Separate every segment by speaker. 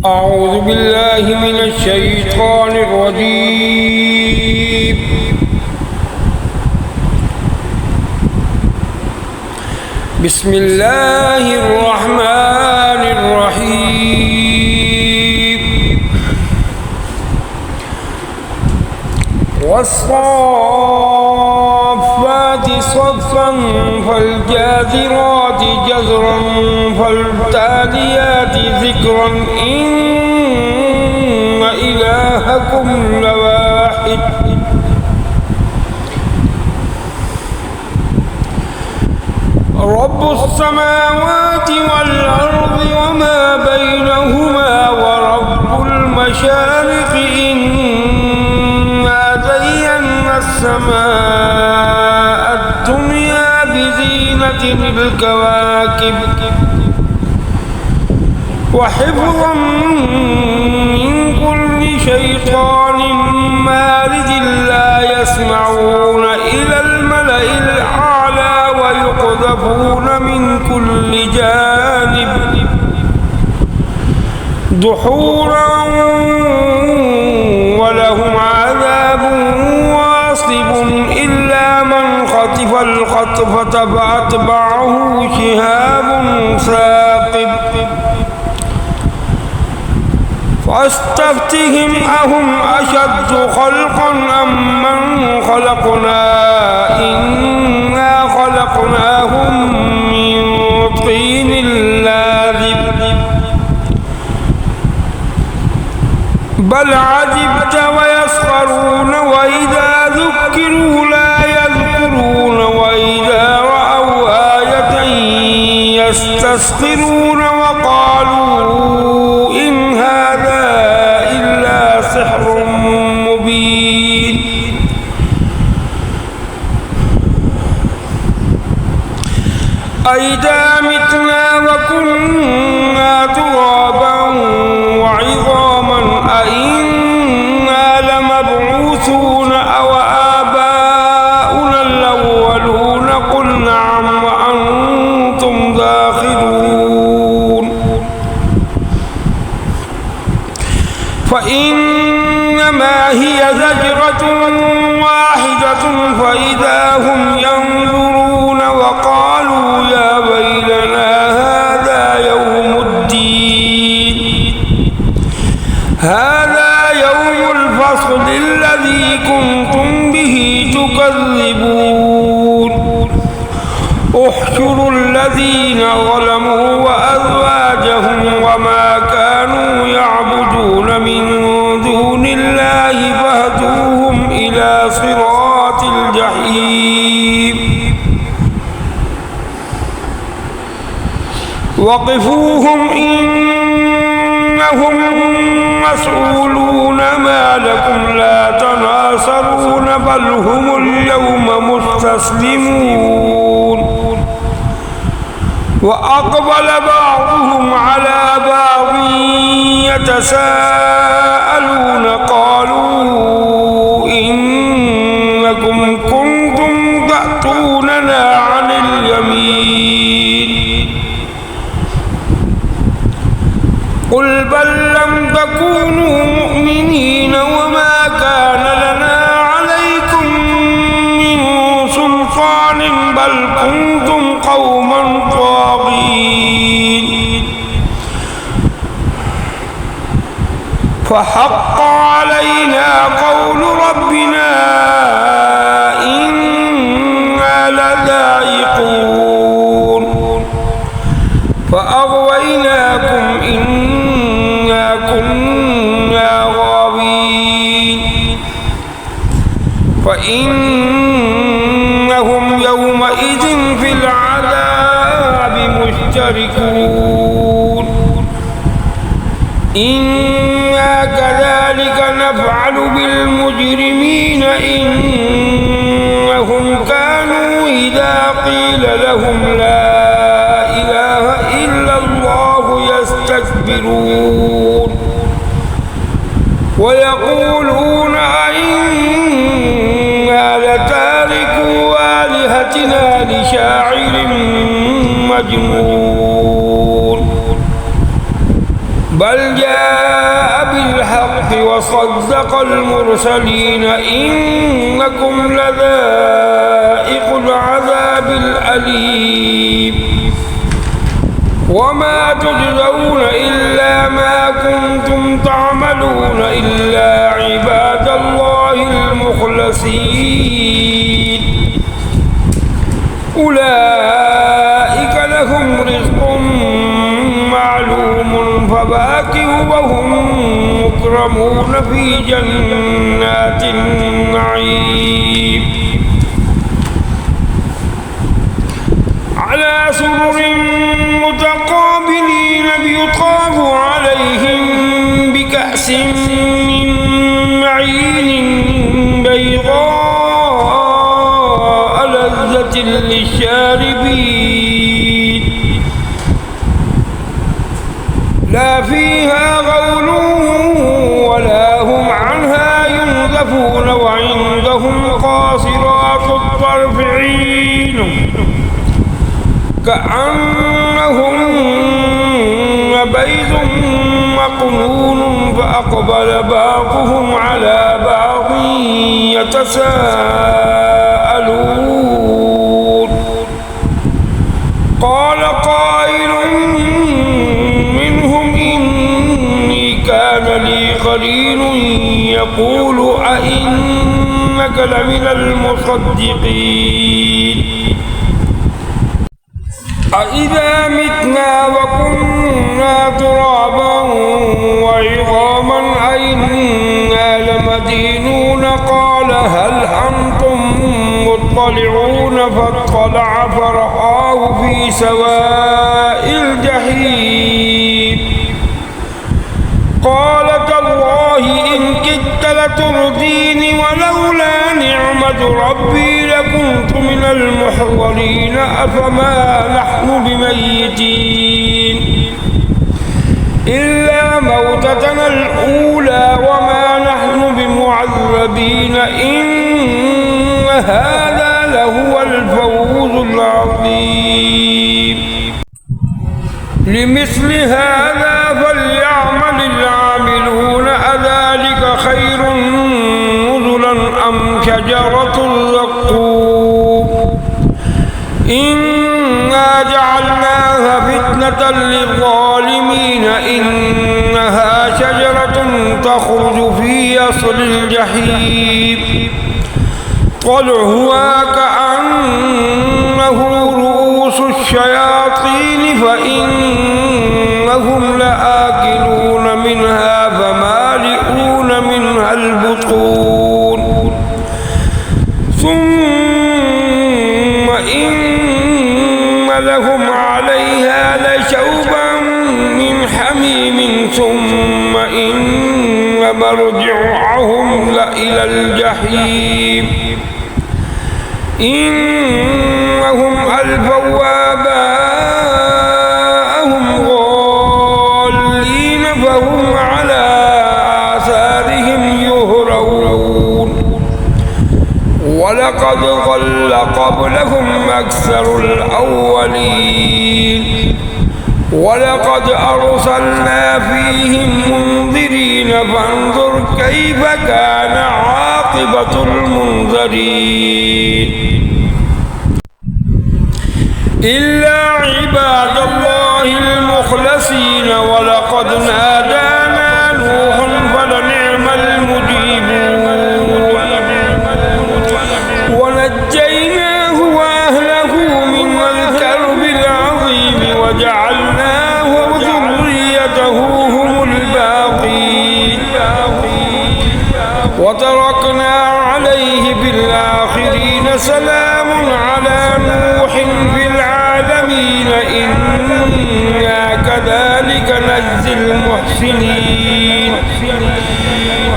Speaker 1: أعوذ بالله من الشيطان الرجيم. بسم الله الرحمن الرحيم. والصافات صفا فالجاذرات جذرا فالتاليات ذكرا إن إلهكم لواحد. رب السماوات والأرض وما بينهما ورب المشارق إنا زينا السماء الدنيا بزينة الكواكب وحفظا من كل شيطان مارد لا يسمعون إلى الملأ الأعلى ويقذفون من كل جانب دحورا ولهم عذاب واصب إلا من خطف الخطفة فأتبعه شهاب ثاقب فاستفتهم أهم أشد خلقا أم من خلقنا إنا خلقناهم من طين لازب بل عجبت ويسخرون وإذا ذكروا لا يذكرون وإذا رأوا آية يستسخرون وقالوا إن هذا إلا سحر مبين. أئذا متنا وكنا ترابا وعظاما أئنا لمبعوثون أو آباؤنا الأولون قل نعم وأنتم داخلون. فإنما هي زجرة واحدة فإذا هم ينظرون وقالوا يا ويلنا هذا يوم الدين هذا يوم الفصل الذي كنتم به تكذبون. احشروا الذين ظلموا وأزواجهم وما كانوا يعبدون من دون الله فاهدوهم إلى صراط الجحيم. وقفوهم إنهم مسؤولون ما لكم لا تناصرون بل هم اليوم مستسلمون. وأقبل بعضهم على بعض يتساءلون قالوا إنكم كنتم تأتوننا عن اليمين قل بل لم تكونوا مؤمنين وما كان لنا عليكم من سلطان بل كنتم قوما طاغين. فحق علينا قول ربنا إنا لذائقون. فأغويناكم إنا كنا غاوين. فإنهم يومئذ في العذاب مشتركون. إنا كذلك نفعل بالمجرمين إنهم كانوا إذا قيل لهم لا إله إلا الله يستكبرون ويقولون أئنا لتاركوا آلهتنا لشاعر مجنون بل جاء بالحق وصدق المرسلين إنكم لذائق العذاب الأليم وما تجزون إلا ما كنتم تعملون إلا عباد الله المخلصين أولئك لهم رزق معلوم فباكهوا وهم مكرمون في جنات النعيم على سرر متقابلين يطاف عليهم بكأس من معين بيضاء لذة للشاربين لا فيها غول ولا هم عنها ينزفون وعندهم قاصرات الطرف عين كأنهن بيض مقنون فأقبل بعضهم على بعض يتساءلون قال قائل منهم إني كان لي قرين يقول أئنك لمن المصدقين أإذا متنا وكنا ترابا وعظاما أئنا لمدينون قال هل أنتم مطلعون فاطلع فرآه في سواء الجحيم قال تالله إن كدت لترديني ولولا نعمة ربي لكنت من المحضرين أفما نحن بميتين إلا موتتنا الأولى وما نحن بمعذبين إن هذا لهو الفوز العظيم لمثل هذا فليعمل العاملون أذلك خير نزلا أم شجرة الزقوم إنا جعلناها فتنة للظالمين إنها شجرة تخرج في أصل الجحيم طلعها كأنه رؤوس الشياطين فإنهم لآكلون منها فمالئون منها البطون ثم إن لهم عليها لشوبا من حميم ثم إن مرجعهم لإلى الجحيم إنهم ألفوا آباءهم ضالين فهم على آثارهم يهرعون ولقد ضل قبلهم أكثر الأولين ولقد أرسلنا فيهم منذرين فانظر كيف كان عاقبة المنذرين إلا عباد الله المخلصين ولقد نادانا نوح فلنعم المجيبون ونجيناه وأهله من الكرب العظيم وجعلناه وذريته هم الباقين وتركنا عليه بالآخرين سلام على نوح في العالمين إنا كذلك نجزي المحسنين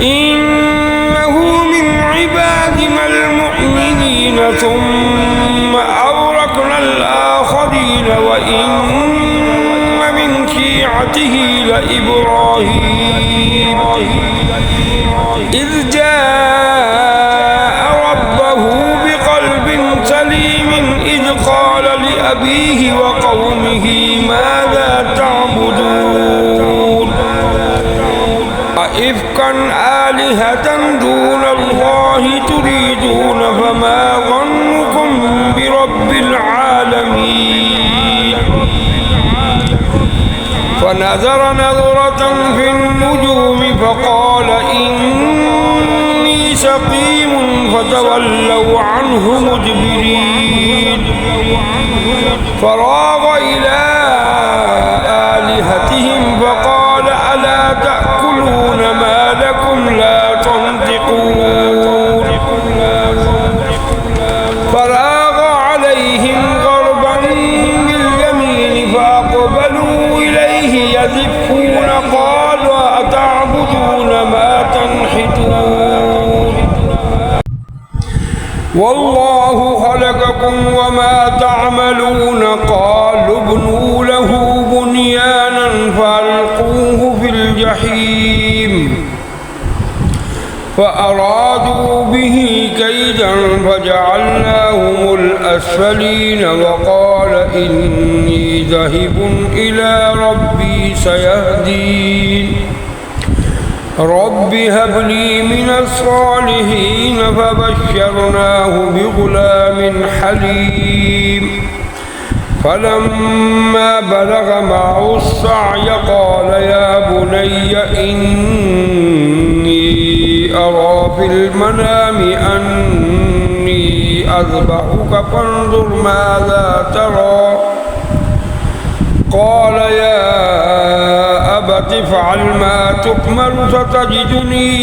Speaker 1: إنه من عبادنا المؤمنين ثم أورثنا الآخرين وإن من شيعته لإبراهيم إذ جاء ربه بقلب سليم إذ قال لأبيه وقومه ماذا تعبدون أئفكا آلهة دون الله تريدون فما ظنكم برب العالمين فنظر نظرة في النجوم فقال إني سقيم فتولوا عنه مدبرين فراغ إلى آلهتهم فقال ألا تأكلون ما لكم لا تنطقون فراغ عليهم ضربا باليمين فأقبلوا إليه يزفون قالوا أتعبدون ما تنحتون والله خلقكم وما تعملون قالوا ابنوا له بنيانا فألقوه في الجحيم فأرادوا به كيدا فجعلناهم الأسفلين وقال إني ذاهب إلى ربي سيهدين رب هب لي من الصالحين فبشرناه بغلام حليم فلما بلغ معه السعي قال يا بني إني أرى في المنام أني أذبحك فانظر ماذا ترى قال يا أبت افعل ما تؤمر ستجدني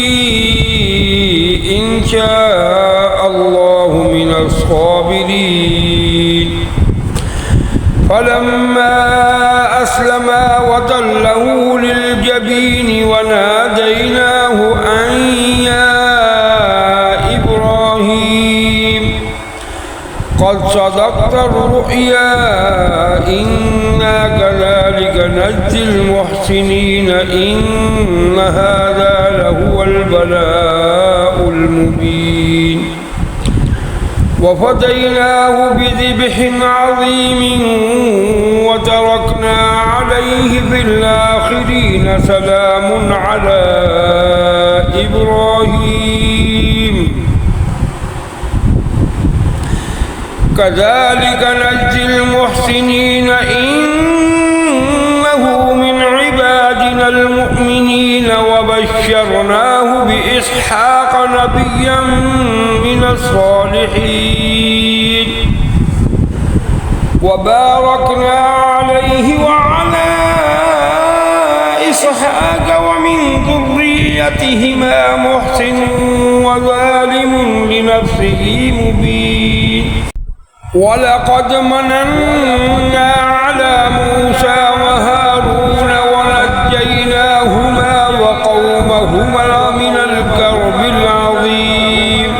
Speaker 1: إن شاء الله من الصابرين فلما أسلما وتله للجبين وناديناه أن يا إبراهيم قد صدقت الرؤيا إنا كذلك نجزي المحسنين إن هذا لهو البلاء المبين وفديناه بذبح عظيم وتركنا عليه في الآخرين سلام على إبراهيم كذلك نجزي المحسنين إنه من عبادنا المؤمنين وبشرناه بإسحاق نبيا من الصالحين وباركنا عليه وعلى إسحاق ومن ذريتهما محسن وظالم لنفسه مبين ولقد مننا على موسى وهارون ونجيناهما وقومهما من الكرب العظيم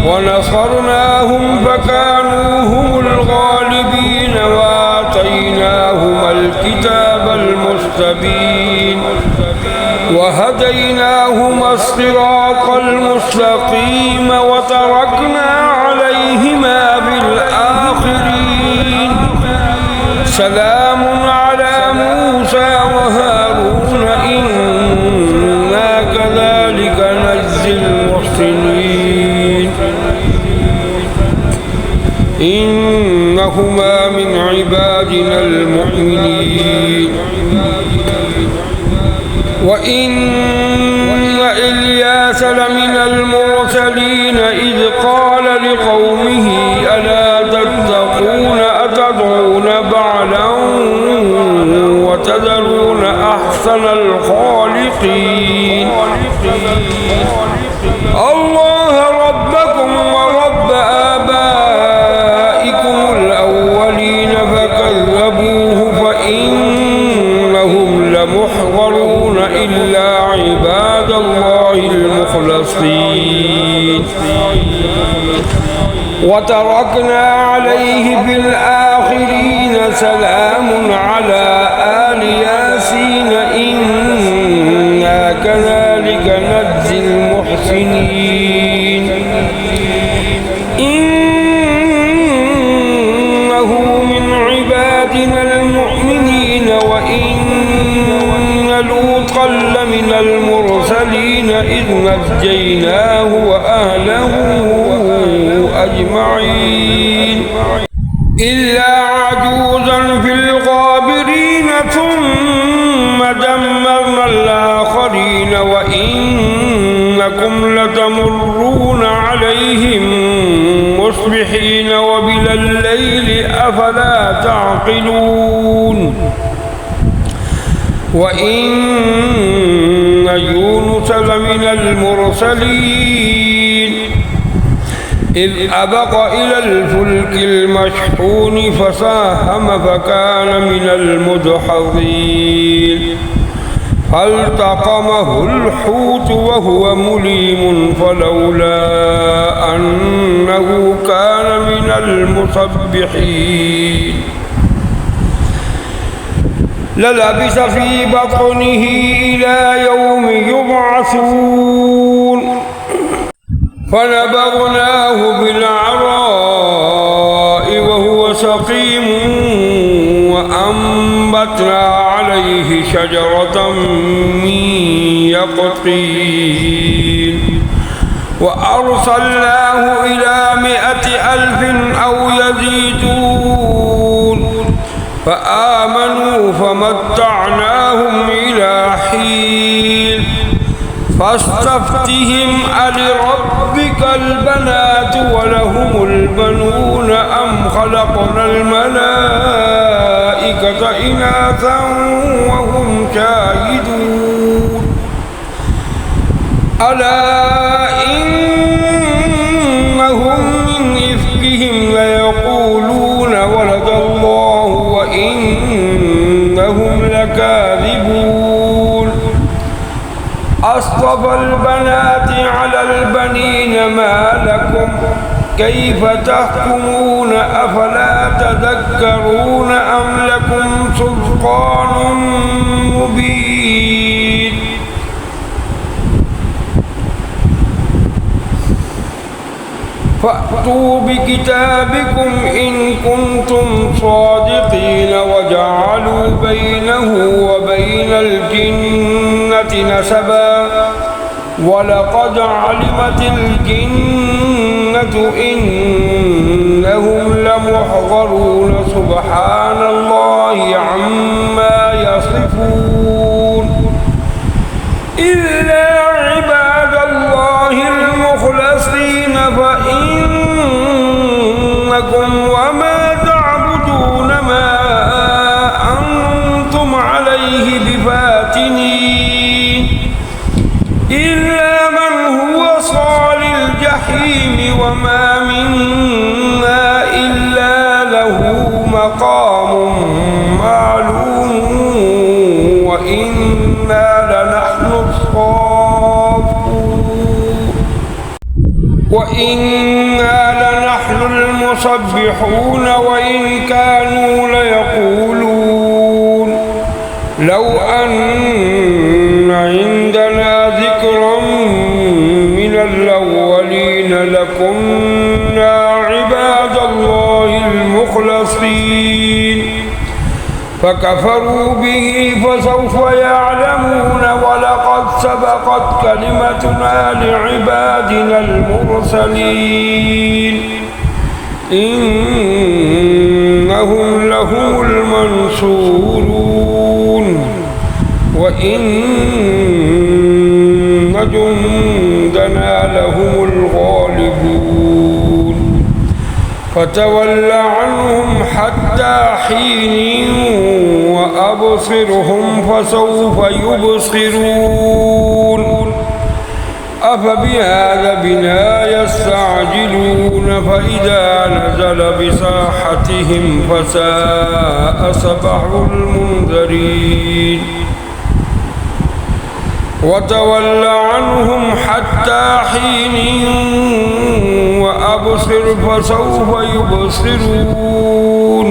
Speaker 1: ونصرناهم فكانوا هم الغالبين وآتيناهما الكتاب المستبين وهديناهما الصراط المستقيم وتركنا عليهما بالآخرين سلام على موسى وهارون إنا كذلك نجزي المحسنين إنهما من عبادنا المؤمنين وإن إلياس لمن المرسلين إذ قال لقومه ألا تتقون أتدعون بعلا وتذرون أحسن الخالقين الله ربكم ورب آبائكم الأولين فكذبوه فإنهم لمحضرون إلا عباد الله المخلصين وتركنا عليه في الآخرين سلام على آل ياسين إنا كذلك نجزي المحسنين إنه من عبادنا المؤمنين وإن لوطا لمن المرسلين المرسلين إذ نجيناه وأهله أجمعين إلا عجوزا في الغابرين ثم دمرنا الآخرين وإنكم لتمرون عليهم مصبحين وبالليل أفلا تعقلون وإن يونس لمن المرسلين إذ أبق إلى الفلك المشحون فساهم فكان من المدحضين فالتقمه الحوت وهو مليم فلولا أنه كان من المسبحين للبث في بطنه إلى يوم يبعثون فنبذناه بالعراء وهو سقيم وأنبتنا عليه شجرة من يقطين وأرسلناه إلى 100,000 أو يزيدون فآمنوا فمتعناهم إلى حين فاستفتهم ألربك البنات ولهم البنون أم خلقنا الملائكة إناثا وهم شاهدون ألا إنهم من إفكهم ليقولون ولد الله وإنهم لكاذبون أصطفى البنات على البنين ما لكم كيف تحكمون أفلا تذكرون أم لكم سلطان مبين فأتوا بكتابكم إن كنتم صادقين وجعلوا بينه وبين الجنة نسبا ولقد علمت الجنة إنهم لمحضرون سبحان الله عما يصفون إلا عباد الله المخلصين فإنكم وما تعبدون ما أنتم عليه بفاتنين إلا من هو صال الجحيم وما منا إلا له مقام معلوم وإنا لنحن الصافون وإنا لنحن المسبحون وإن كانوا ليقولون لو أن عندنا ذكرا من الأولين لكنا عباد الله المخلصين فكفروا به فسوف يعلمون ولقد سبقت كلمتنا لعبادنا المرسلين إنهم لهم المنصورون وإن جندنا لهم الغالبون فتول عنهم حتى حين وأبصرهم فسوف يبصرون أفبهذا بنا يستعجلون فإذا نزل بساحتهم فساء صباح المنذرين وتول عنهم حتى حين وأبصر فسوف يبصرون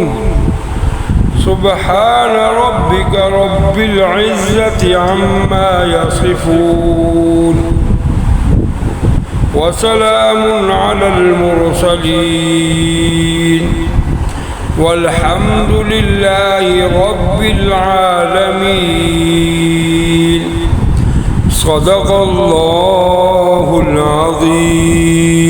Speaker 1: سبحان ربك رب العزة عما يصفون وسلام على المرسلين والحمد لله رب العالمين صدق الله العظيم.